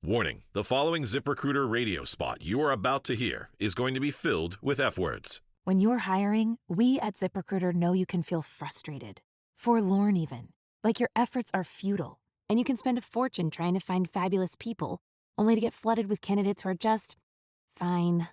Warning, the following ZipRecruiter radio spot you are about to hear is going to be filled with F-words. When you're hiring, we at ZipRecruiter know you can feel frustrated, forlorn even, like your efforts are futile, and you can spend a fortune trying to find fabulous people, only to get flooded with candidates who are just fine.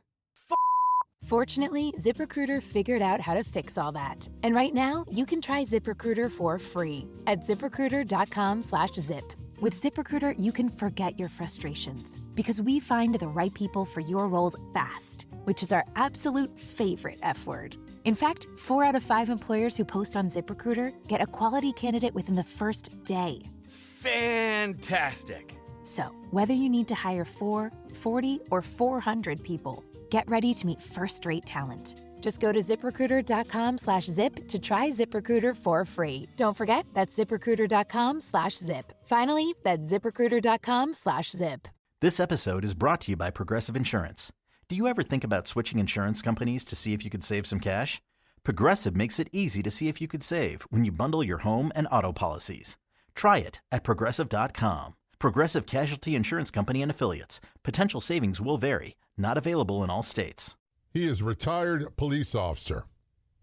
Fortunately, ZipRecruiter figured out how to fix all that. And right now, you can try ZipRecruiter for free at ZipRecruiter.com/zip. With ZipRecruiter, you can forget your frustrations because we find the right people for your roles fast, which is our absolute favorite F word. In fact, 4 out of 5 employers who post on ZipRecruiter get a quality candidate within the first day. Fantastic. So, whether you need to hire 4, 40, or 400 people, get ready to meet first-rate talent. Just go to ZipRecruiter.com/zip to try ZipRecruiter for free. Don't forget, that's ZipRecruiter.com/zip. Finally, that's ZipRecruiter.com/zip. This episode is brought to you by Progressive Insurance. Do you ever think about switching insurance companies to see if you could save some cash? Progressive makes it easy to see if you could save when you bundle your home and auto policies. Try it at Progressive.com. Progressive Casualty Insurance Company and Affiliates. Potential savings will vary. Not available in all states. He is a retired police officer.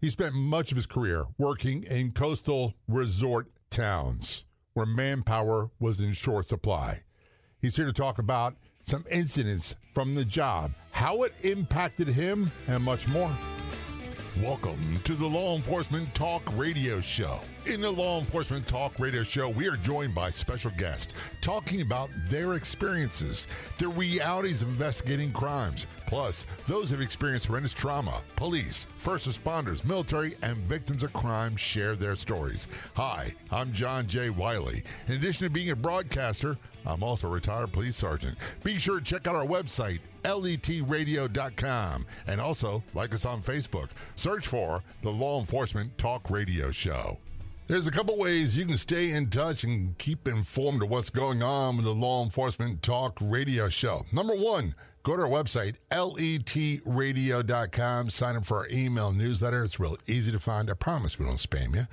He spent much of his career working in coastal resort towns where manpower was in short supply. He's here to talk about some incidents from the job, how it impacted him, and much more. Welcome to the Law Enforcement Talk Radio Show. In the Law Enforcement Talk Radio Show, we are joined by special guests talking about their experiences, the realities of investigating crimes, plus those who have experienced horrendous trauma. Police, first responders, military, and victims of crime share their stories. Hi, I'm John J. Wiley. In addition to being a broadcaster, I'm also a retired police sergeant. Be sure to check out our website, letradio.com, and also like us on Facebook. Search for the Law Enforcement Talk Radio Show. There's a couple ways you can stay in touch and keep informed of what's going on with the Law Enforcement Talk Radio Show. Number one, go to our website, letradio.com. Sign up for our email newsletter. It's real easy to find. I promise we don't spam you.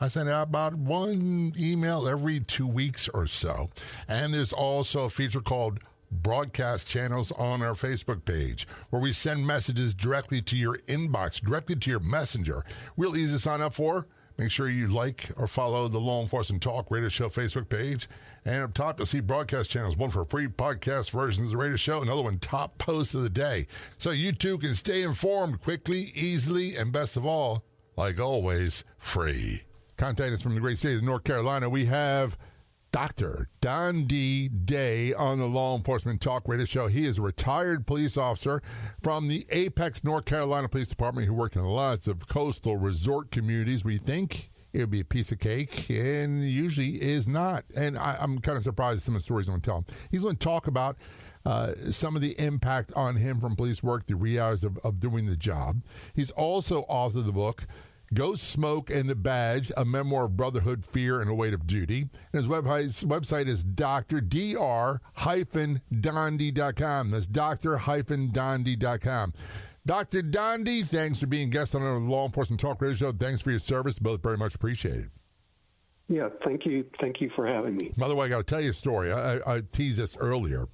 I send out about one email every 2 weeks or so. And there's also a feature called broadcast channels on our Facebook page where we send messages directly to your inbox, directly to your messenger. Real easy to sign up for. Make sure you like or follow the Law Enforcement Talk Radio Show Facebook page. And up top, you'll see broadcast channels, one for free podcast versions of the radio show, another one top post of the day. So you too can stay informed quickly, easily, and best of all, like always, free. Contact us from the great state of North Carolina. We have Dr. Dondi Day on the Law Enforcement Talk Radio Show. He is a retired police officer from the Apex, North Carolina Police Department who worked in lots of coastal resort communities. We think it would be a piece of cake, and usually is not. And I'm kind of surprised at some of the stories I'm going to tell him. He's going to talk about some of the impact on him from police work, the realities of doing the job. He's also authored the book, Ghost Smoke and the Badge, a memoir of brotherhood, fear, and a weight of duty. And his website is dr.dondi.com. That's dr.dondi.com. Dr. Dondi, thanks for being a guest on the Law Enforcement Talk Radio Show. Thanks for your service. Both very much appreciated. Yeah, thank you. Thank you for having me. By the way, I got to tell you a story. I teased this earlier.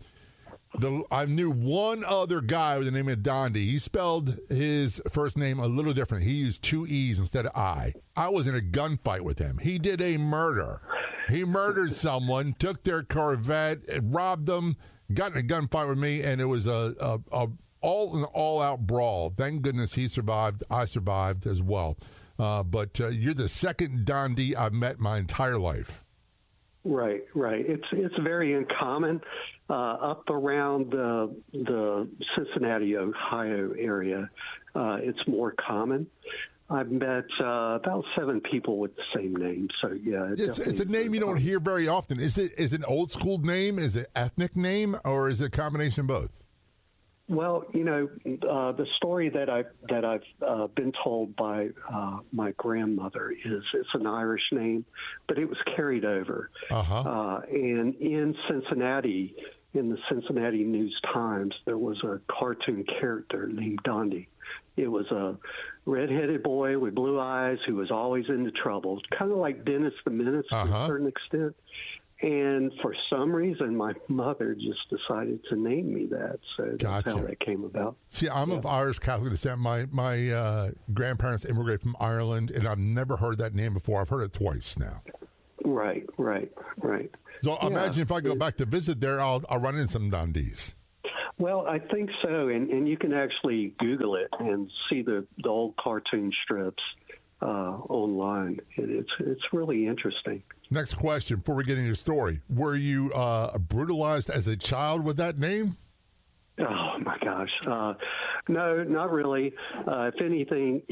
I knew one other guy with the name of Dondi. He spelled his first name a little different. He used 2 E's instead of I. I was in a gunfight with him. He did a murder. He murdered someone, took their Corvette, robbed them, got in a gunfight with me, and it was an all-out brawl. Thank goodness he survived. I survived as well. But you're the second Dondi I've met my entire life. Right. It's very uncommon up around the Cincinnati, Ohio area. It's more common. I've met about 7 people with the same name. So yeah, it's a name you don't hear very often. Is it an old school name? Is it ethnic name, or is it a combination of both? Well, the story that I've been told by my grandmother is it's an Irish name, but it was carried over. And in Cincinnati, in the Cincinnati News-Times, there was a cartoon character named Dondi. It was a red-headed boy with blue eyes who was always into trouble, kind of like Dennis the Menace to a certain extent. And for some reason, my mother just decided to name me that. So that's how that came about. See, I'm of Irish Catholic descent. My grandparents immigrated from Ireland, and I've never heard that name before. I've heard it twice now. Right. So imagine if I go back to visit there, I'll run into some Dondis. Well, I think so, and you can actually Google it and see the old cartoon strips online. It's really interesting. Next question, before we get into your story. Were you brutalized as a child with that name? Oh, my gosh. No, not really. If anything,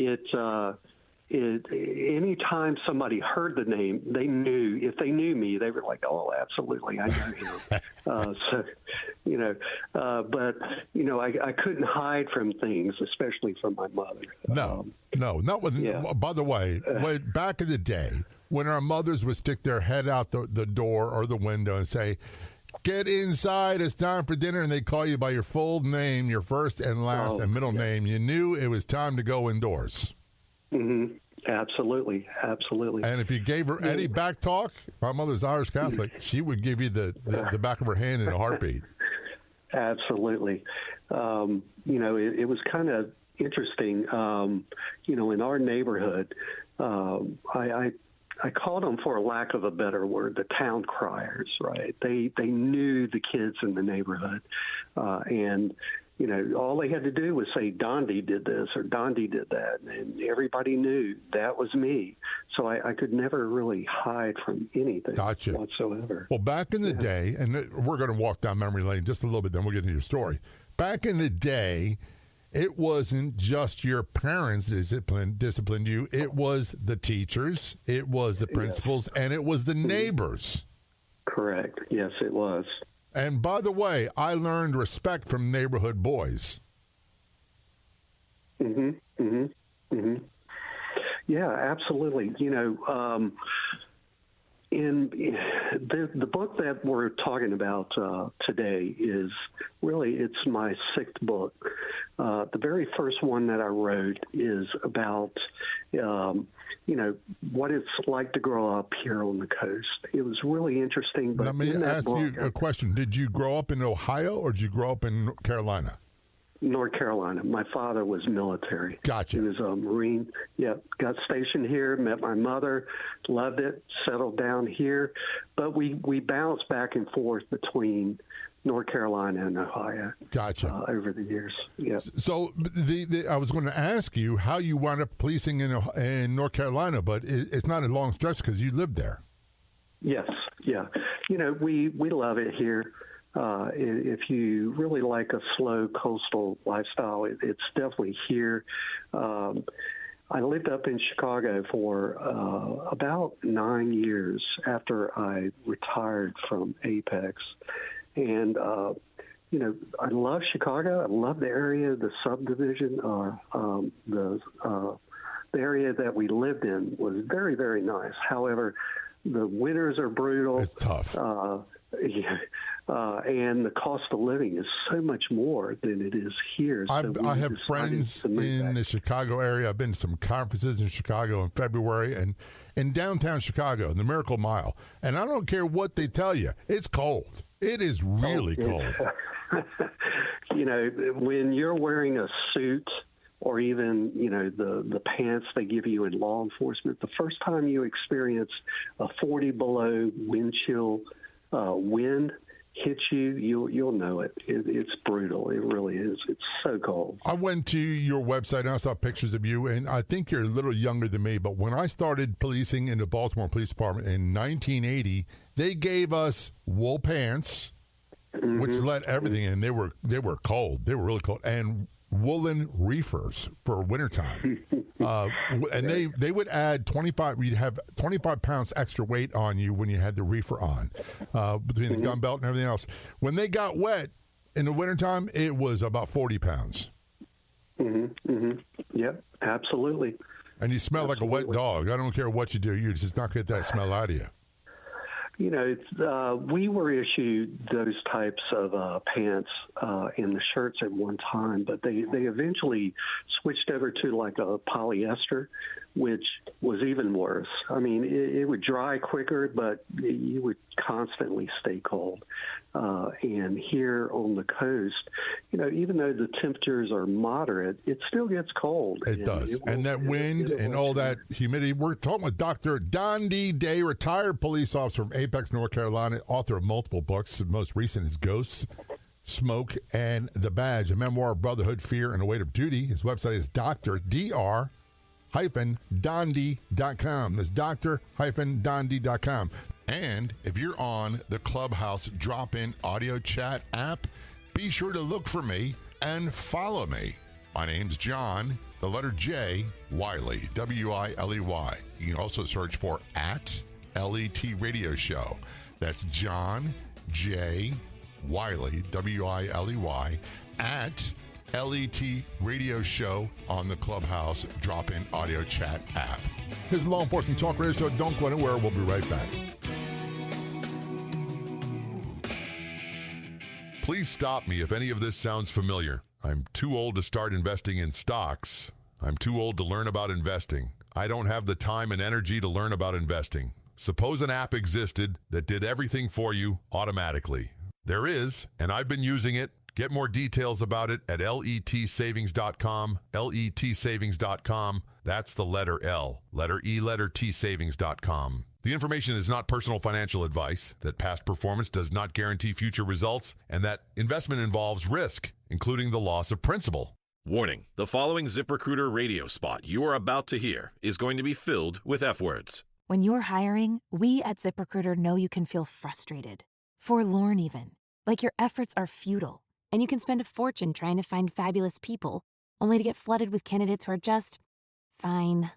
anytime somebody heard the name, they knew. If they knew me, they were like, "Oh, absolutely, I know him." But I couldn't hide from things, especially from my mother. No, not with. Yeah. By the way, back in the day, when our mothers would stick their head out the door or the window and say, "Get inside, it's time for dinner," and they call you by your full name, your first and last and middle name, you knew it was time to go indoors. Mm-hmm. Absolutely. And if you gave her any back talk, my mother's Irish Catholic, she would give you the back of her hand in a heartbeat. Absolutely. It was kind of interesting. In our neighborhood, I called them, for a lack of a better word, the town criers, right? They knew the kids in the neighborhood. And all they had to do was say, Dondi did this or Dondi did that. And everybody knew that was me. So I could never really hide from anything whatsoever. Well, back in the day, and we're going to walk down memory lane just a little bit, then we'll get into your story. Back in the day, it wasn't just your parents disciplined you. It was the teachers, it was the principals, and it was the neighbors. Correct. Yes, it was. And by the way, I learned respect from neighborhood boys. Yeah, absolutely. In the book that we're talking about today is really, it's my sixth book. The very first one that I wrote is about, what it's like to grow up here on the coast. It was really interesting. But let me ask you a question. Did you grow up in Ohio or did you grow up in North Carolina? North Carolina. My father was military. Gotcha. He was a Marine. Got stationed here, met my mother, loved it, settled down here. But we bounced back and forth between North Carolina and Ohio. Gotcha. Over the years. Yeah. So I was going to ask you how you wound up policing in North Carolina, but it's not a long stretch because you lived there. Yes. Yeah. We love it here. If you really like a slow coastal lifestyle, it's definitely here. I lived up in Chicago for about 9 years after I retired from Apex. And, I love Chicago. I love the area, the subdivision, the area that we lived in was very, very nice. However, the winters are brutal. It's tough. And the cost of living is so much more than it is here. I have friends in the Chicago area. I've been to some conferences in Chicago in February and in downtown Chicago, the Miracle Mile. And I don't care what they tell you. It's cold. It is really cold. When you're wearing a suit or even, the pants they give you in law enforcement, the first time you experience a 40 below wind chill wind hits you'll know it. It's brutal. It really is. It's so cold. I went to your website and I saw pictures of you, and I think you're a little younger than me, but when I started policing in the Baltimore Police Department in 1980, they gave us wool pants, which let everything in. They were cold. They were really cold. And woolen reefers for wintertime. And they would add 25, you'd have 25 pounds extra weight on you when you had the reefer on, between the gun belt and everything else. When they got wet in the wintertime, it was about 40 pounds. Yep, absolutely. And you smell like a wet dog. I don't care what you do, you're just not going to get that smell out of you. We were issued those types of pants in the shirts at one time, but they eventually switched over to like a polyester which was even worse. I mean, it would dry quicker, but you would constantly stay cold. And here on the coast, even though the temperatures are moderate, it still gets cold. It does. And that wind and all that humidity. We're talking with Dr. Dondi Day, retired police officer from Apex, North Carolina, author of multiple books. The most recent is Ghosts, Smoke, and The Badge, a memoir of brotherhood, fear, and the weight of duty. His website is dr-dondi.com. That's dr-dondi.com. And if you're on the Clubhouse drop-in audio chat app, be sure to look for me and follow me. My name's John, the letter J, Wiley, W-I-L-E-Y. You can also search for @LET Radio Show. That's John J. Wiley, W-I-L-E-Y, @LET Radio Show on the Clubhouse drop-in audio chat app. This is Law Enforcement Talk Radio Show. Don't go anywhere. We'll be right back. Please stop me if any of this sounds familiar. I'm too old to start investing in stocks. I'm too old to learn about investing. I don't have the time and energy to learn about investing. Suppose an app existed that did everything for you automatically. There is, and I've been using it. Get more details about it at letsavings.com, letsavings.com. That's the letter L, letter E, letter T, savings.com. The information is not personal financial advice, that past performance does not guarantee future results, and that investment involves risk, including the loss of principal. Warning, the following ZipRecruiter radio spot you are about to hear is going to be filled with F words. When you're hiring, we at ZipRecruiter know you can feel frustrated, forlorn even, like your efforts are futile, and you can spend a fortune trying to find fabulous people, only to get flooded with candidates who are just fine.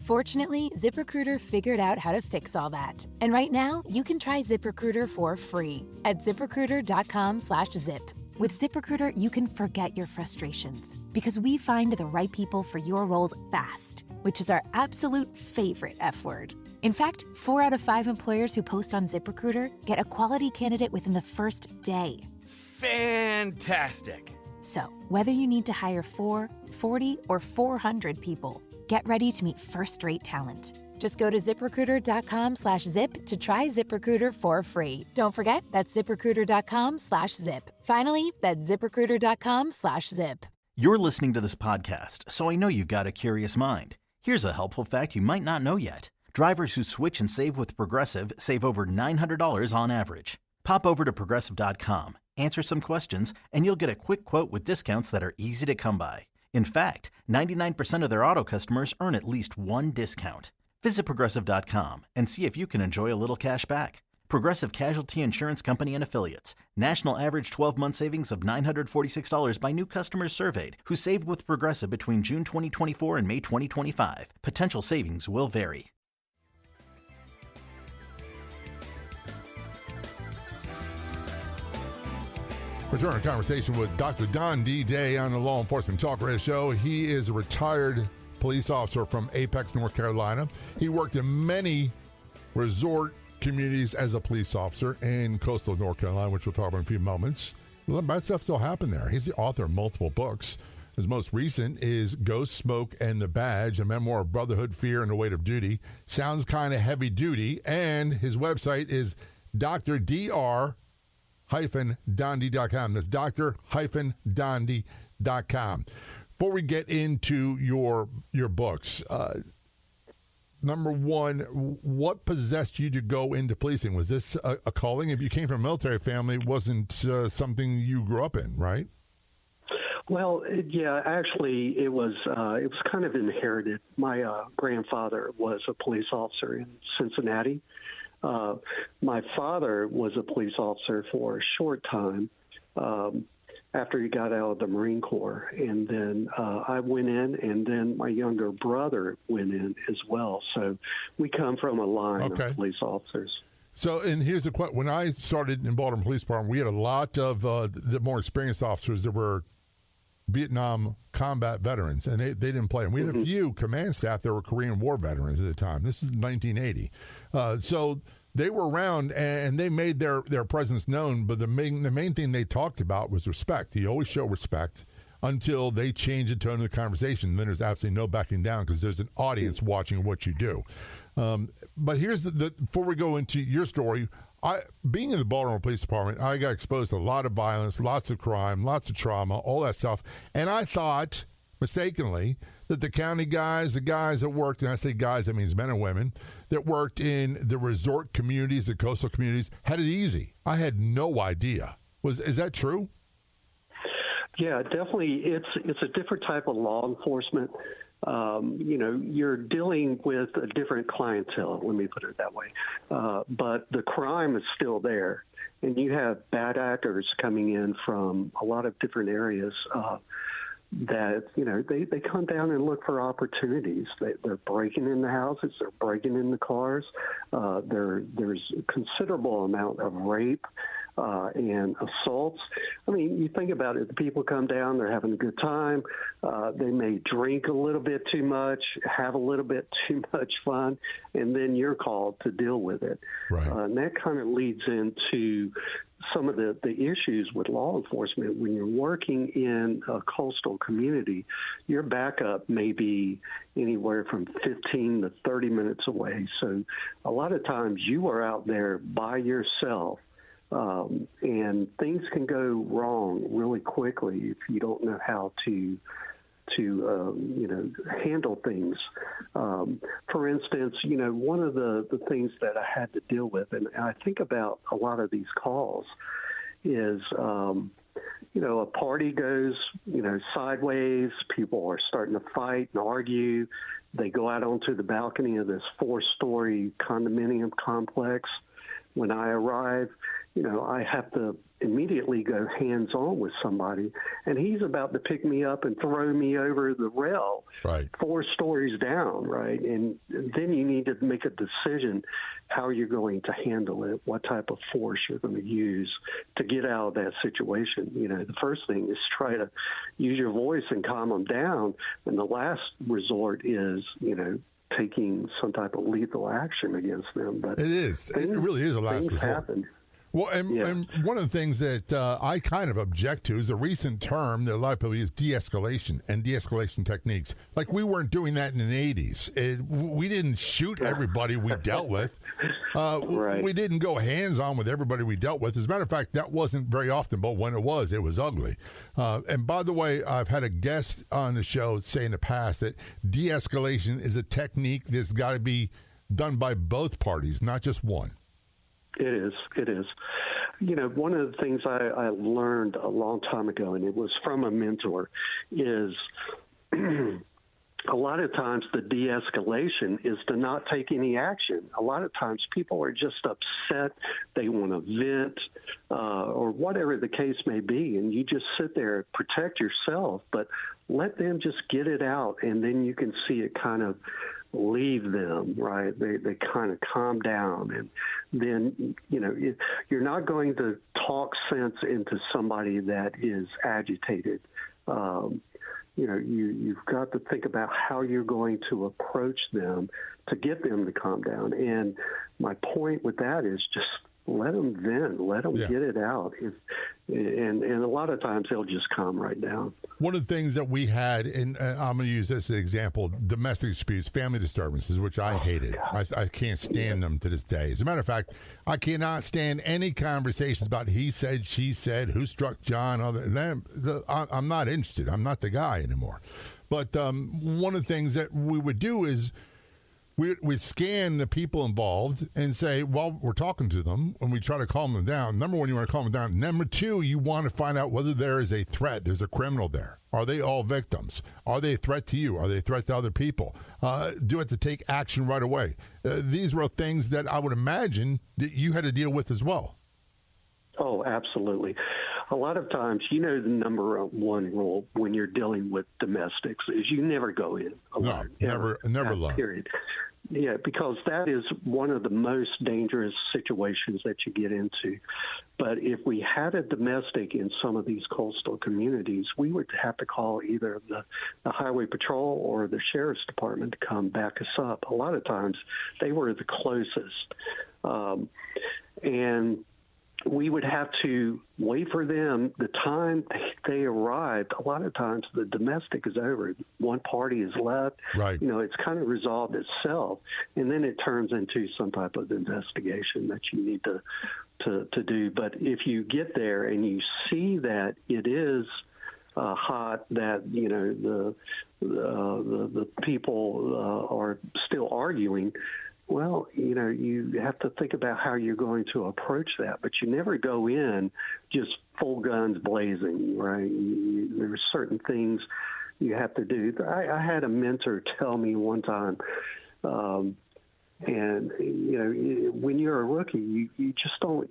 Fortunately, ZipRecruiter figured out how to fix all that. And right now, you can try ZipRecruiter for free at ZipRecruiter.com/zip. With ZipRecruiter, you can forget your frustrations because we find the right people for your roles fast, which is our absolute favorite F word. In fact, 4 out of 5 employers who post on ZipRecruiter get a quality candidate within the first day. Fantastic. So, whether you need to hire 4, 40, or 400 people, get ready to meet first-rate talent. Just go to ZipRecruiter.com/zip to try ZipRecruiter for free. Don't forget, that's ZipRecruiter.com/zip. Finally, that's ZipRecruiter.com/zip. You're listening to this podcast, so I know you've got a curious mind. Here's a helpful fact you might not know yet. Drivers who switch and save with Progressive save over $900 on average. Pop over to Progressive.com, answer some questions, and you'll get a quick quote with discounts that are easy to come by. In fact, 99% of their auto customers earn at least one discount. Visit Progressive.com and see if you can enjoy a little cash back. Progressive Casualty Insurance Company and Affiliates. National average 12-month savings of $946 by new customers surveyed who saved with Progressive between June 2024 and May 2025. Potential savings will vary. Return to conversation with Dr. Dondi Day on the Law Enforcement Talk Radio Show. He is a retired police officer from Apex, North Carolina. He worked in many resort communities as a police officer in coastal North Carolina, which we'll talk about in a few moments. Well, that stuff still happened there. He's the author of multiple books. His most recent is Ghost, Smoke, and The Badge, a memoir of brotherhood, fear, and the weight of duty. Sounds kind of heavy duty. And his website is dr.dondi.com. That's dr-dondi.com. Before we get into your books, number one, what possessed you to go into policing? Was this a calling? If you came from a military family, it wasn't something you grew up in, right? Well, yeah, actually, it was kind of inherited. My grandfather was a police officer in Cincinnati. My father was a police officer for a short time after he got out of the Marine Corps. And then I went in, and then my younger brother went in as well. So we come from a line of police officers. So, and here's the question. When I started in Baltimore Police Department, we had a lot of the more experienced officers that were Vietnam combat veterans, and they didn't play. And we had a few command staff that were Korean War veterans at the time. This is 1980. So they were around, and they made their presence known, but the main thing they talked about was respect. You always show respect. until they change the tone of the conversation. Then there's absolutely no backing down because there's an audience watching what you do. But here's before we go into your story, being in the Baltimore Police Department, I got exposed to a lot of violence, lots of crime, lots of trauma, all that stuff. And I thought, mistakenly, that the county guys, the guys that worked, and I say guys, that means men and women, that worked in the resort communities, the coastal communities, had it easy. I had no idea. Is that true? Yeah, definitely. It's a different type of law enforcement. You're dealing with a different clientele, let me put it that way. But the crime is still there. And you have bad actors coming in from a lot of different areas that, they come down and look for opportunities. They're breaking in the houses. They're breaking in the cars. There's a considerable amount of rape and assaults. I mean, you think about it, the people come down, they're having a good time. They may drink a little bit too much, have a little bit too much fun, and then you're called to deal with it. Right. And that kind of leads into some of the issues with law enforcement. When you're working in a coastal community, your backup may be anywhere from 15 to 30 minutes away. So a lot of times you are out there by yourself. And things can go wrong really quickly if you don't know how to handle things. For instance, one of the things that I had to deal with, and I think about a lot of these calls, is a party goes sideways. People are starting to fight and argue. They go out onto the balcony of this 4-story condominium complex. When I arrive, I have to immediately go hands-on with somebody, and he's about to pick me up and throw me over the rail, right, 4 stories down, right? And then you need to make a decision how you're going to handle it, what type of force you're going to use to get out of that situation. The first thing is try to use your voice and calm them down, and the last resort is, taking some type of lethal action against them. But it really is a last resort. Happen. Well, and one of the things that I kind of object to is the recent term that a lot of people use, de-escalation and de-escalation techniques. Like, we weren't doing that in the 80s. We didn't shoot everybody we dealt with. Right. We didn't go hands-on with everybody we dealt with. As a matter of fact, that wasn't very often, but when it was ugly. And by the way, I've had a guest on the show say in the past that de-escalation is a technique that's got to be done by both parties, not just one. It is. One of the things I learned a long time ago, and it was from a mentor, is a lot of times the de-escalation is to not take any action. A lot of times people are just upset. They want to vent or whatever the case may be, and you just sit there, protect yourself, but let them just get it out, and then you can see it kind of leave them, right? They kind of calm down, and then you're not going to talk sense into somebody that is agitated. You've got to think about how you're going to approach them to get them to calm down. And my point with that is just let them vent, let them get it out. And a lot of times they'll just calm right down. One of the things that we had, and I'm going to use this as an example, domestic disputes, family disturbances, which I hated. I can't stand them to this day. As a matter of fact, I cannot stand any conversations about he said, she said, who struck John. I'm not interested. I'm not the guy anymore. But one of the things that we would do is we scan the people involved and say, well, we're talking to them, and we try to calm them down. Number one, you want to calm them down. Number two, you want to find out whether there is a threat. There's a criminal there. Are they all victims? Are they a threat to you? Are they a threat to other people? Do you have to take action right away? These were things that I would imagine that you had to deal with as well. Oh, absolutely. A lot of times, the number one rule when you're dealing with domestics is you never go in alone. No, never alone. Period. Yeah, because that is one of the most dangerous situations that you get into. But if we had a domestic in some of these coastal communities, we would have to call either the highway patrol or the sheriff's department to come back us up. A lot of times they were the closest. And we would have to wait for them. The time they arrived, a lot of times the domestic is over. One party is left. Right. It's kind of resolved itself. And then it turns into some type of investigation that you need to do. But if you get there and you see that it is hot, that, the people are still arguing, well, you have to think about how you're going to approach that, but you never go in just full guns blazing, right? There are certain things you have to do. I had a mentor tell me one time, and when you're a rookie, you just don't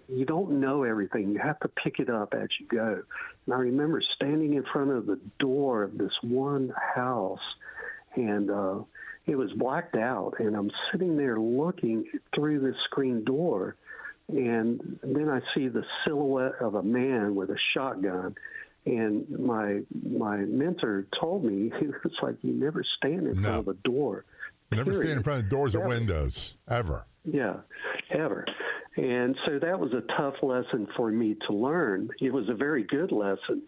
you don't know everything. You have to pick it up as you go. And I remember standing in front of the door of this one house, and it was blacked out, and I'm sitting there looking through this screen door, and then I see the silhouette of a man with a shotgun. And my mentor told me, he was like, you never stand in front of a door. Never stand in front of doors or windows, ever. Yeah, ever. And so that was a tough lesson for me to learn. It was a very good lesson,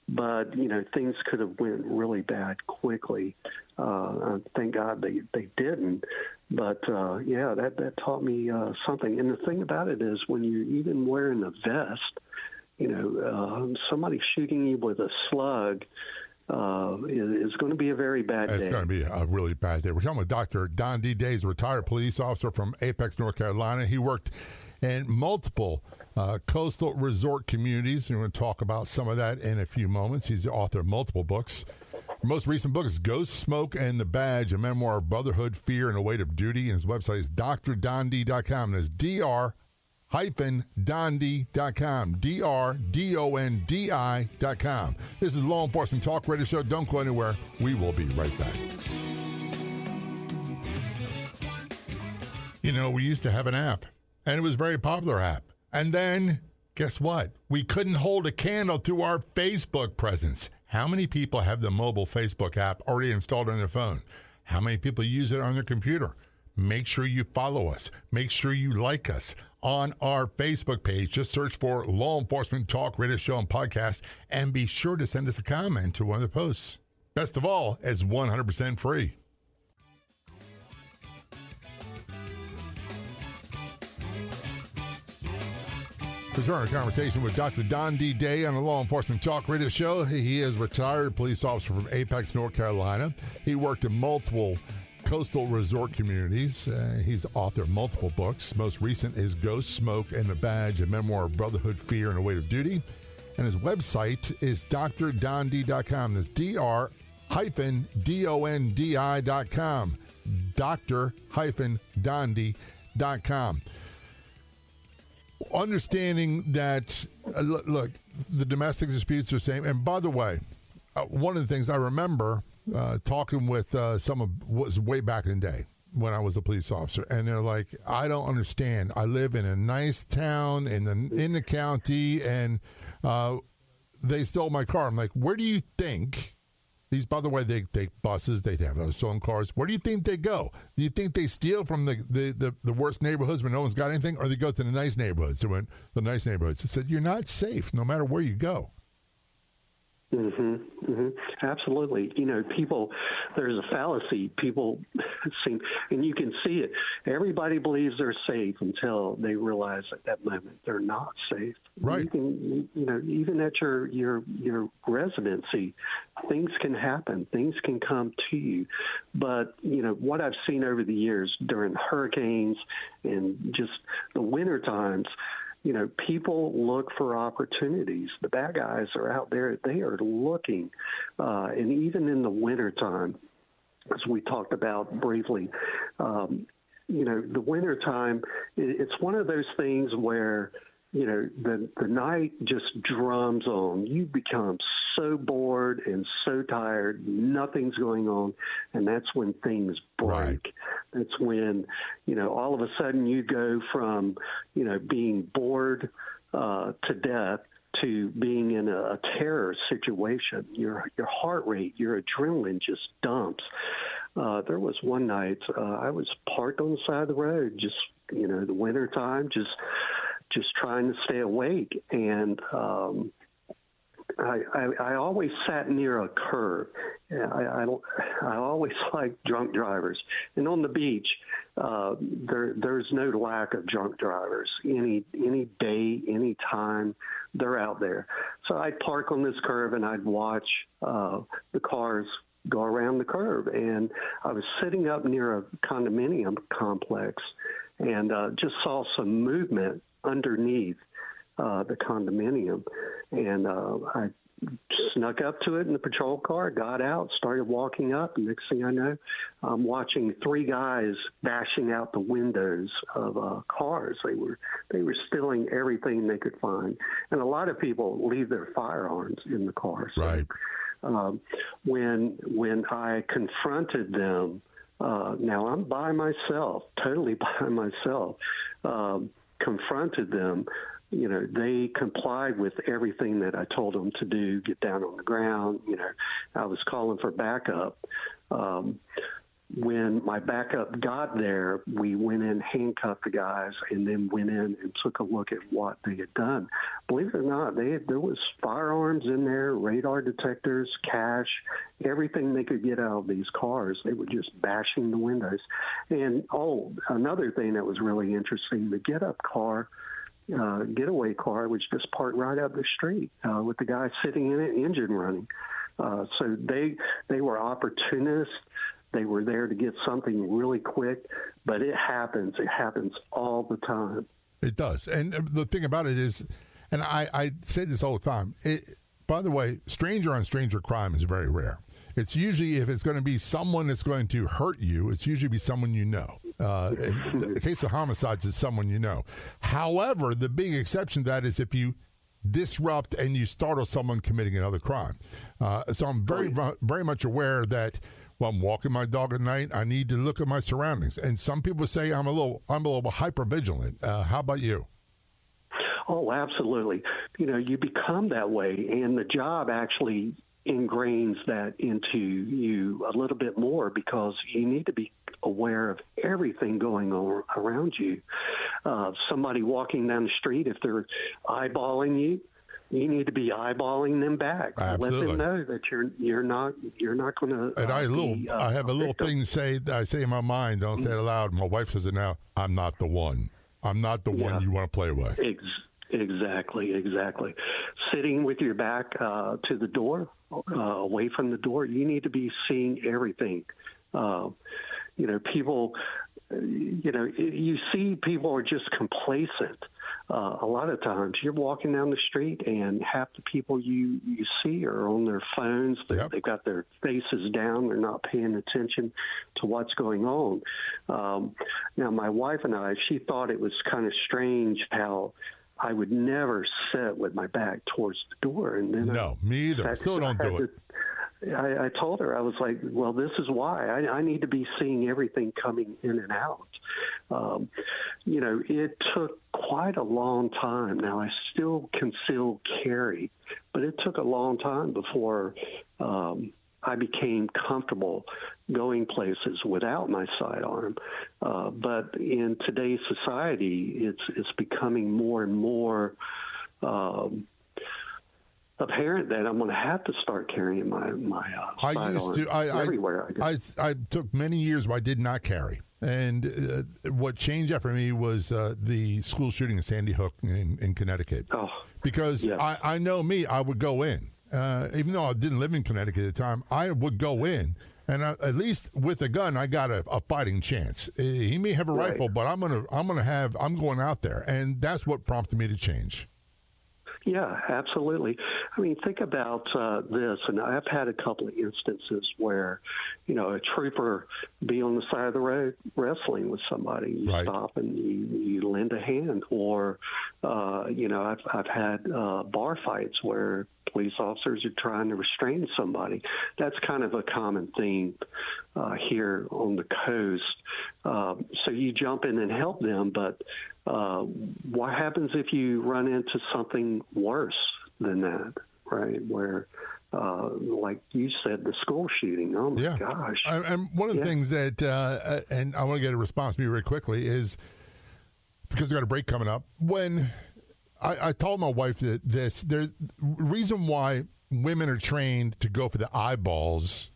but, things could have went really bad quickly. Thank God they didn't. But, that taught me something. And the thing about it is when you're even wearing a vest, somebody shooting you with a slug is going to be a very bad day. It's going to be a really bad day. We're talking with Dr. Dondi Day, a retired police officer from Apex, North Carolina. He worked in multiple coastal resort communities. We're going to talk about some of that in a few moments. He's the author of multiple books. Her most recent book is Ghost, Smoke, and the Badge, a memoir of brotherhood, fear, and a weight of duty. And his website is drdondi.com. That's dr-dondi.com. DRDONDI.com. This is Law Enforcement Talk Radio Show. Don't go anywhere. We will be right back. We used to have an app, and it was a very popular app. And then, guess what? We couldn't hold a candle to our Facebook presence. How many people have the mobile Facebook app already installed on their phone? How many people use it on their computer? Make sure you follow us. Make sure you like us on our Facebook page. Just search for Law Enforcement Talk Radio Show and Podcast, and be sure to send us a comment to one of the posts. Best of all, it's 100% free. Return our conversation with Dr. Dondi Day on the Law Enforcement Talk Radio Show. He is retired police officer from Apex, North Carolina. He worked in multiple coastal resort communities. He's the author of multiple books. Most recent is Ghost, Smoke, and the Badge, a memoir of brotherhood, fear, and a weight of duty. And his website is drdondi.com. That's dr-dondi.com. dr-dondi.com. Understanding that, look, the domestic disputes are the same. And by the way, one of the things I remember talking with was way back in the day when I was a police officer, and they're like, I don't understand. I live in a nice town in the county, and they stole my car. I'm like, where do you think these? By the way, they take buses. They have those stolen cars. Where do you think they go? Do you think they steal from the worst neighborhoods where no one's got anything, or they go to the nice neighborhoods? They went the nice neighborhoods. It said you're not safe no matter where you go. Absolutely. People, there's a fallacy. People seem, and you can see it. Everybody believes they're safe until they realize at that moment they're not safe. Right. You can, even at your residency, things can happen. Things can come to you. But, what I've seen over the years during hurricanes and just the winter times, people look for opportunities. The bad guys are out there. They are looking. And even in the wintertime, as we talked about briefly, the wintertime, it's one of those things where, the night just drums on. You become so bored and so tired, nothing's going on, and that's when things break. Right. That's when, all of a sudden you go from, being bored to death to being in a terror situation. Your heart rate, your adrenaline just dumps. There was one night I was parked on the side of the road, just, the winter time, just just trying to stay awake. And I always sat near a curb. I always like drunk drivers. And on the beach, there's no lack of drunk drivers. Any day, any time, they're out there. So I'd park on this curb and I'd watch the cars go around the curve. And I was sitting up near a condominium complex and just saw some movement underneath the condominium. And I snuck up to it in the patrol car, got out, started walking up. And next thing I know, I'm watching three guys bashing out the windows of cars. They were stealing everything they could find. And a lot of people leave their firearms in the cars. So, right. When I confronted them, now I'm by myself, totally by myself, confronted them, they complied with everything that I told them to do, get down on the ground. I was calling for backup. When my backup got there, we went in, handcuffed the guys, and then went in and took a look at what they had done. Believe it or not, there was firearms in there, radar detectors, cash, everything they could get out of these cars. They were just bashing the windows. And, another thing that was really interesting, the getaway car was just parked right up the street with the guy sitting in it, engine running. So they were opportunists. They were there to get something really quick, but it happens. It happens all the time. It does. And the thing about it is, and I say this all the time, by the way, stranger on stranger crime is very rare. It's usually, if it's going to be someone that's going to hurt you, it's usually be someone you know. In the case of homicides, it's someone you know. However, the big exception to that is if you disrupt and you startle someone committing another crime. So I'm very much aware that while I'm walking my dog at night, I need to look at my surroundings. And some people say I'm a little hypervigilant. How about you? Oh, absolutely. You become that way, and the job actually ingrains that into you a little bit more because you need to be aware of everything going on around you. Somebody walking down the street, if they're eyeballing you, you need to be eyeballing them back. Absolutely. Let them know that you're not going to. And I have a little thing to say that I say in my mind. Don't say it aloud. My wife says it now. I'm not the one. I'm not the one you want to play with. Exactly. Sitting with your back to the door, away from the door, you need to be seeing everything. People, you see people are just complacent. A lot of times you're walking down the street and half the people you see are on their phones. They've got their faces down. They're not paying attention to what's going on. Now, my wife and I, she thought it was kind of strange how I would never sit with my back towards the door. And then me either. Still don't do it. I told her, I was like, well, this is why. I need to be seeing everything coming in and out. It took quite a long time. Now, I still conceal carry, but it took a long time before I became comfortable going places without my sidearm. But in today's society, it's becoming more and more apparent that I'm going to have to start carrying my sidearm everywhere I go. I took many years where I did not carry. And what changed that for me was the school shooting in Sandy Hook in Connecticut. Oh, because I know me, I would go in. Even though I didn't live in Connecticut at the time, I would go in. And at least with a gun, I got a fighting chance. He may have a rifle, but I'm going out there. And that's what prompted me to change. Yeah, absolutely. I mean, think about this, and I've had a couple of instances where, a trooper be on the side of the road wrestling with somebody. You stop and you lend a hand. Or, I've had bar fights where police officers are trying to restrain somebody. That's kind of a common theme here on the coast. So you jump in and help them, but what happens if you run into something worse than that, right? Where, like you said, the school shooting. Oh, my gosh. And one of the things that, and I want to get a response from you very quickly, is because we got a break coming up. When I told my wife that there's reason why women are trained to go for the eyeballs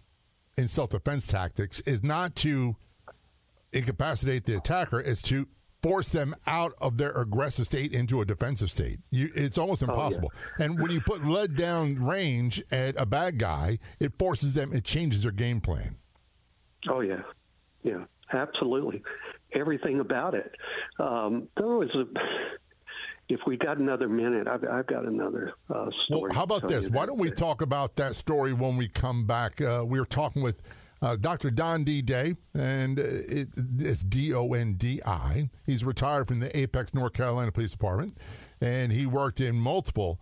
in self-defense tactics is not to incapacitate the attacker, it's to force them out of their aggressive state into a defensive state. It's almost impossible. Oh, yeah. And when you put lead down range at a bad guy, it forces them, it changes their game plan. Oh, yeah. Yeah, absolutely. Everything about it. If we got another minute, I've got another story. Well, how about this? Why don't we talk about that story when we come back? We were talking with Dr. Dondi Day, and it's Dondi. He's retired from the Apex, North Carolina Police Department, and he worked in multiple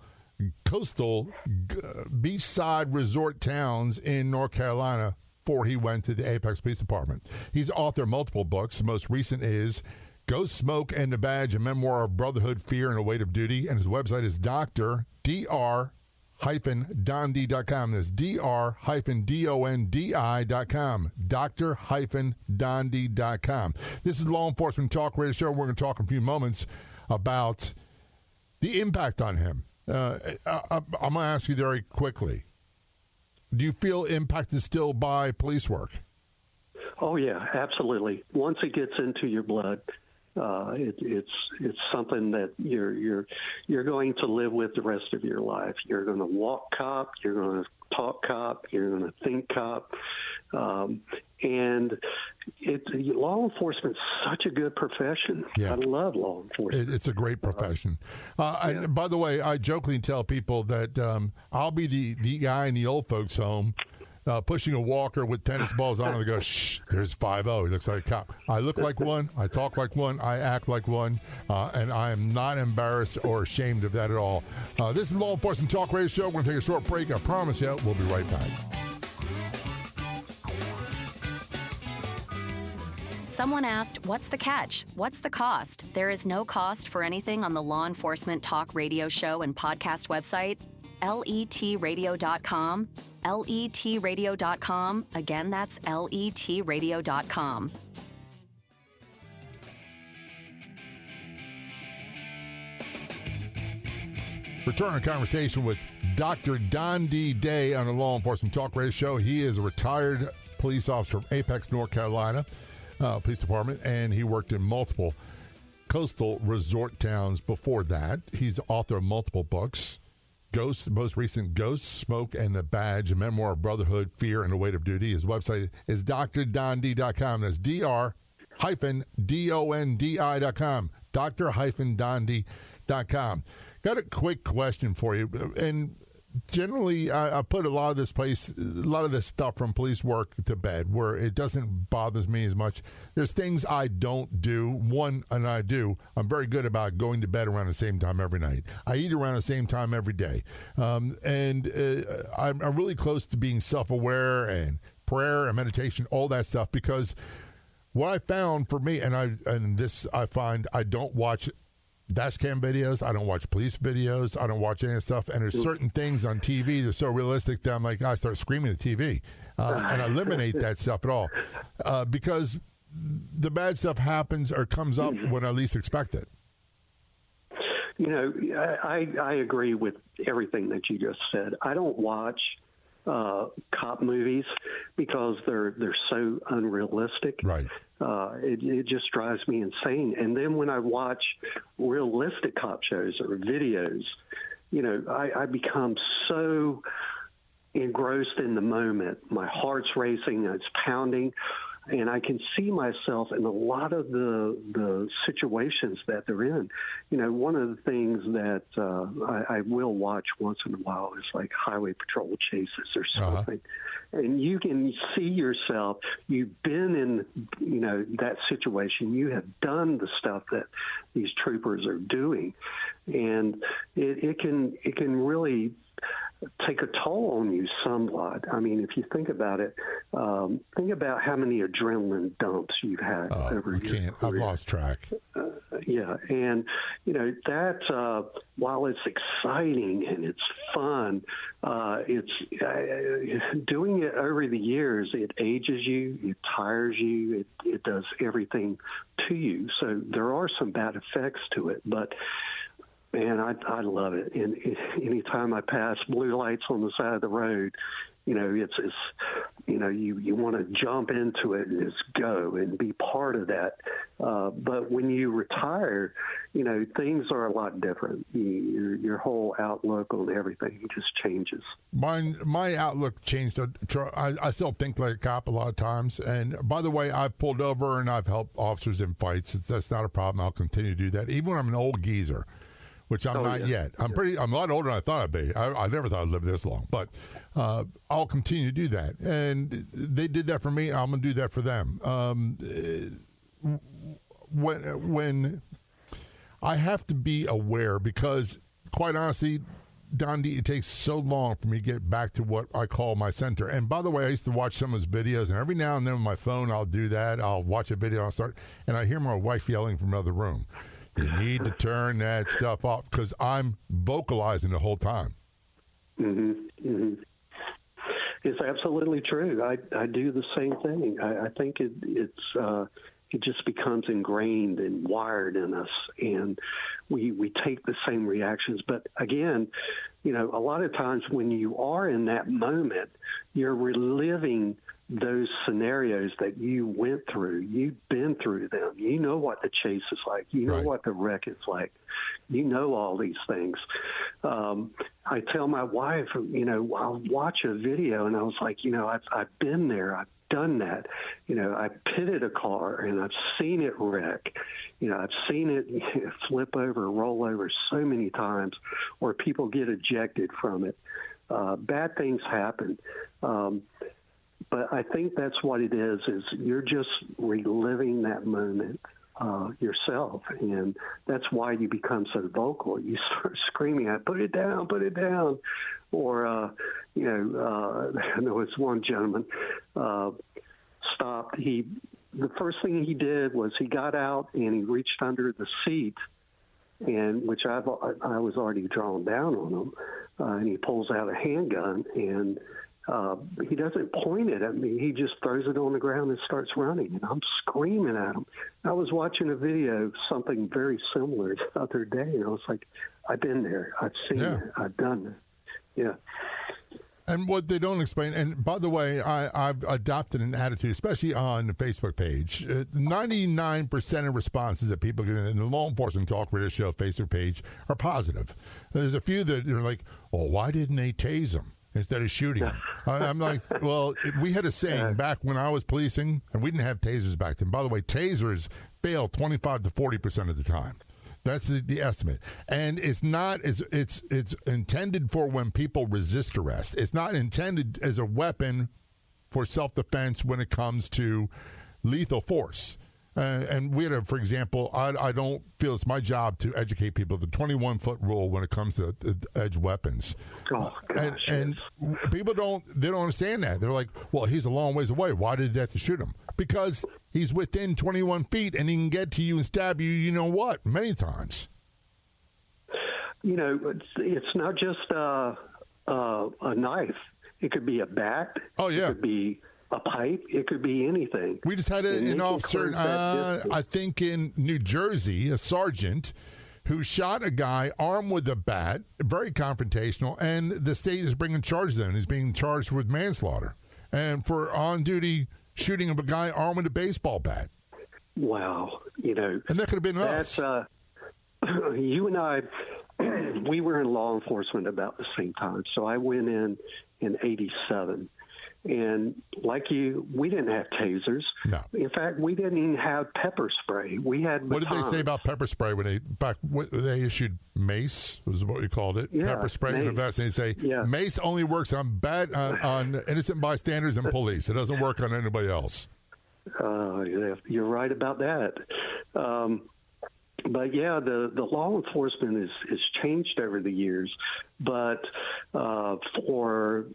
coastal beachside resort towns in North Carolina before he went to the Apex Police Department. He's the author of multiple books. The most recent is Ghost, Smoke, and the Badge, a memoir of brotherhood, fear, and a weight of duty. And his website is dr-dondi.com. That's dr-dondi.com. dr-dondi.com. This is Law Enforcement Talk Radio Show. We're going to talk in a few moments about the impact on him. I'm going to ask you very quickly. Do you feel impacted still by police work? Oh, yeah, absolutely. Once it gets into your blood, it's something that you're going to live with the rest of your life. You're going to walk cop, you're going to talk cop, you're going to think cop, and law enforcement's such a good profession. Yeah. I love law enforcement. It's a great profession. And by the way, I jokingly tell people that I'll be the guy in the old folks' home pushing a walker with tennis balls on, and they go, shh, there's 5-0. He looks like a cop. I look like one. I talk like one. I act like one. And I am not embarrassed or ashamed of that at all. This is Law Enforcement Talk Radio Show. We're going to take a short break. I promise you, we'll be right back. Someone asked, what's the catch? What's the cost? There is no cost for anything on the Law Enforcement Talk Radio Show and podcast website, letradio.com. letradio.com. Again, that's letradio.com. Return a conversation with Dr. Dondi Day on the Law Enforcement Talk Radio Show. He is a retired police officer from Apex, North Carolina Police Department, and he worked in multiple coastal resort towns before that. He's the author of multiple books. Ghost, the most recent Ghost, Smoke, and the Badge, a memoir of brotherhood, fear, and the weight of duty. His website is drdondi.com. That's dr-dondi.com. dr-dondi.com. Got a quick question for you. And generally, I put a lot of this stuff from police work to bed where it doesn't bother me as much. There's things I don't do. I'm very good about going to bed around the same time every night. I eat around the same time every day. I'm really close to being self-aware and prayer and meditation, all that stuff, because what I found for me, I find I don't watch dash cam videos. I don't watch police videos. I don't watch any of stuff. And there's certain things on TV that are so realistic that I'm like, I start screaming at TV. And I eliminate that stuff at all. Because the bad stuff happens or comes up when I least expect it. You know, I agree with everything that you just said. I don't watch cop movies because they're so unrealistic. Right. It just drives me insane. And then when I watch realistic cop shows or videos, you know, I become so engrossed in the moment. My heart's racing, it's pounding, and I can see myself in a lot of the situations that they're in. You know, one of the things that I will watch once in a while is like highway patrol chases or something. And you can see yourself, you've been in, you know, that situation. You have done the stuff that these troopers are doing. And it can really take a toll on you somewhat. I mean, if you think about it, think about how many adrenaline dumps you've had over your career. I've lost track. Yeah. And, that, while it's exciting and it's fun, it's doing it over the years. It ages you, it tires you, it does everything to you. So there are some bad effects to it, but man, I love it. And anytime I pass blue lights on the side of the road, it's you want to jump into it and just go and be part of that. But when you retire, things are a lot different. Your whole outlook on everything just changes. My outlook changed. I still think like a cop a lot of times. And by the way, I've pulled over and I've helped officers in fights. That's not a problem. I'll continue to do that, even when I'm an old geezer, which I'm not yet. I'm a lot older than I thought I'd be. I never thought I'd live this long, but I'll continue to do that. And they did that for me. I'm going to do that for them. When I have to be aware, because quite honestly, Dondi, it takes so long for me to get back to what I call my center. And by the way, I used to watch some of his videos, and every now and then on my phone, I'll do that. I'll watch a video, and I hear my wife yelling from another room. You need to turn that stuff off, because I'm vocalizing the whole time. Mm-hmm. Mm-hmm. It's absolutely true. I do the same thing. I think it just becomes ingrained and wired in us, and we take the same reactions. But again, a lot of times when you are in that moment, you're reliving those scenarios that you went through. You've been through them. You know what the chase is like. You know what the wreck is like. You know all these things. I tell my wife, I'll watch a video and I was like, I've been there. I've done that. I pitted a car and I've seen it wreck. I've seen it flip over, roll over so many times, or people get ejected from it. Bad things happen. But I think that's what it is you're just reliving that moment yourself. And that's why you become so vocal. You start screaming out, put it down. Or, there was one gentleman stopped. The first thing he did was he got out and he reached under the seat, and which I was already drawn down on him. And he pulls out a handgun, and he doesn't point it at me. He just throws it on the ground and starts running. And I'm screaming at him. I was watching a video of something very similar the other day, and I was like, I've been there. I've seen it. I've done it. Yeah. And what they don't explain, and by the way, I've adopted an attitude, especially on the Facebook page. 99% of responses that people get in the Law Enforcement Talk Radio Show Facebook page are positive. There's a few that are like, well, why didn't they tase him instead of shooting him? I'm like, well, we had a saying back when I was policing, and we didn't have tasers back then. By the way, tasers fail 25 to 40% of the time. That's the estimate. And it's not it's intended for when people resist arrest. It's not intended as a weapon for self-defense when it comes to lethal force. And we had for example, I don't feel it's my job to educate people the 21-foot rule when it comes to edge weapons. Oh, gosh, and people don't understand that. They're like, well, he's a long ways away. Why did they have to shoot him? Because he's within 21 feet and he can get to you and stab you, many times. It's not just a knife. It could be a bat. Oh, yeah. It could be a pipe. It could be anything. We just had an officer, I think in New Jersey, a sergeant who shot a guy armed with a bat, very confrontational, and the state is bringing charges in. He's being charged with manslaughter and for on-duty shooting of a guy armed with a baseball bat. Wow. And that could have been us. You and I, we were in law enforcement about the same time. So I went in 87. And like you, we didn't have tasers. No. In fact, we didn't even have pepper spray. We had batons. What did they say about pepper spray when they issued mace? Was what you called it? Yeah, pepper spray in a vest. And they say mace only works on on innocent bystanders and police. It doesn't work on anybody else. You're right about that. But yeah, the law enforcement has changed over the years. but for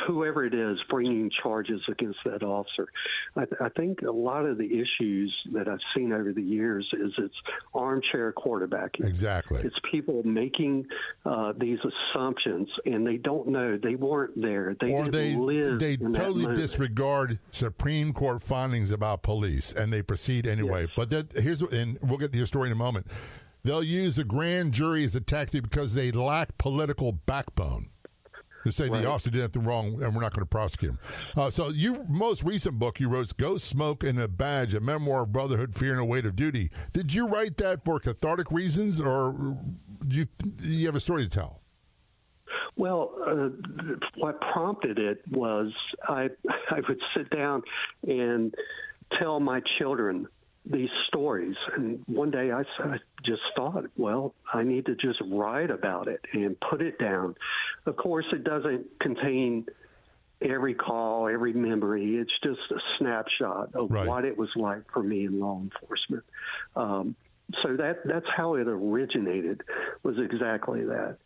whoever it is bringing charges against that officer, I think a lot of the issues that I've seen over the years is it's armchair quarterbacking. Exactly. It's people making these assumptions, and they don't know. They weren't there. They totally disregard Supreme Court findings about police, and they proceed anyway. Yes. But and we'll get to your story in a moment. They'll use the grand jury as a tactic because they lack political backbone. To say the officer did anything wrong and we're not going to prosecute him. So your most recent book you wrote is Ghost Smoke and a Badge, a memoir of brotherhood, fear, and a weight of duty. Did you write that for cathartic reasons, or do you have a story to tell? Well, what prompted it was I would sit down and tell my children these stories. And one day I just thought, well, I need to just write about it and put it down. Of course, it doesn't contain every call, every memory. It's just a snapshot of what it was like for me in law enforcement. So that's how it originated, was exactly that.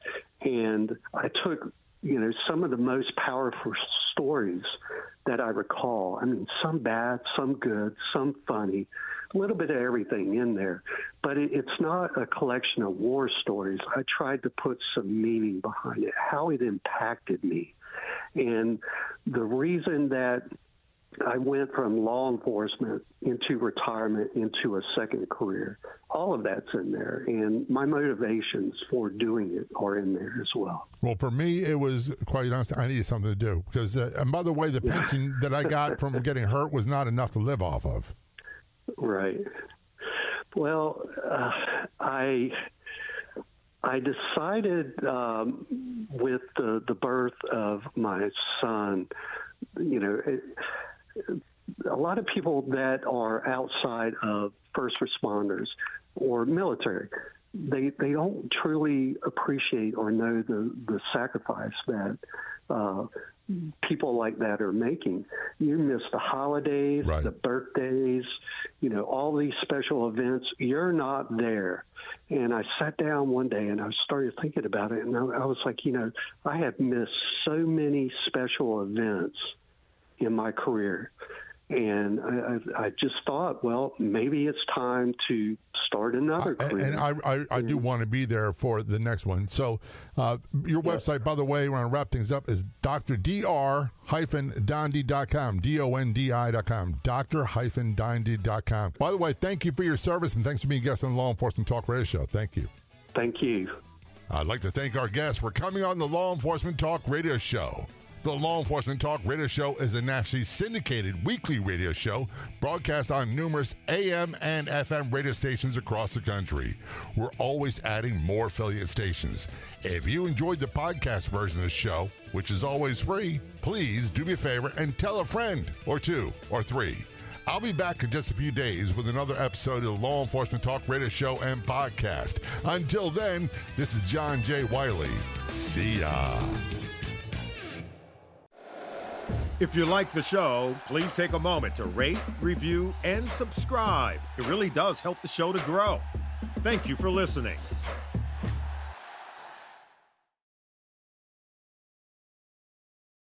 And I took, some of the most powerful stories that I recall. I mean, some bad, some good, some funny, a little bit of everything in there. But it's not a collection of war stories. I tried to put some meaning behind it, how it impacted me. And the reason that I went from law enforcement into retirement into a second career, all of that's in there. And my motivations for doing it are in there as well. Well, for me, it was, quite honest, I needed something to do. Because, and by the way, the pension that I got from getting hurt was not enough to live off of. Right. Well, I decided with the birth of my son, a lot of people that are outside of first responders or military, they don't truly appreciate or know the sacrifice that people like that are making. You miss the holidays, the birthdays, all these special events. You're not there. And I sat down one day and I started thinking about it, and I was like, I have missed so many special events in my career. And I just thought, well, maybe it's time to start another career. And I do want to be there for the next one. So your website, by the way, when I wrap things up, is dr.dondi.com, DONDI.com, dr-dondi.com. By the way, thank you for your service, and thanks for being a guest on the Law Enforcement Talk Radio Show. Thank you. Thank you. I'd like to thank our guests for coming on the Law Enforcement Talk Radio Show. The Law Enforcement Talk Radio Show is a nationally syndicated weekly radio show broadcast on numerous AM and FM radio stations across the country. We're always adding more affiliate stations. If you enjoyed the podcast version of the show, which is always free, please do me a favor and tell a friend or two or three. I'll be back in just a few days with another episode of the Law Enforcement Talk Radio Show and podcast. Until then, this is John J. Wiley. See ya. If you like the show, please take a moment to rate, review, and subscribe. It really does help the show to grow. Thank you for listening.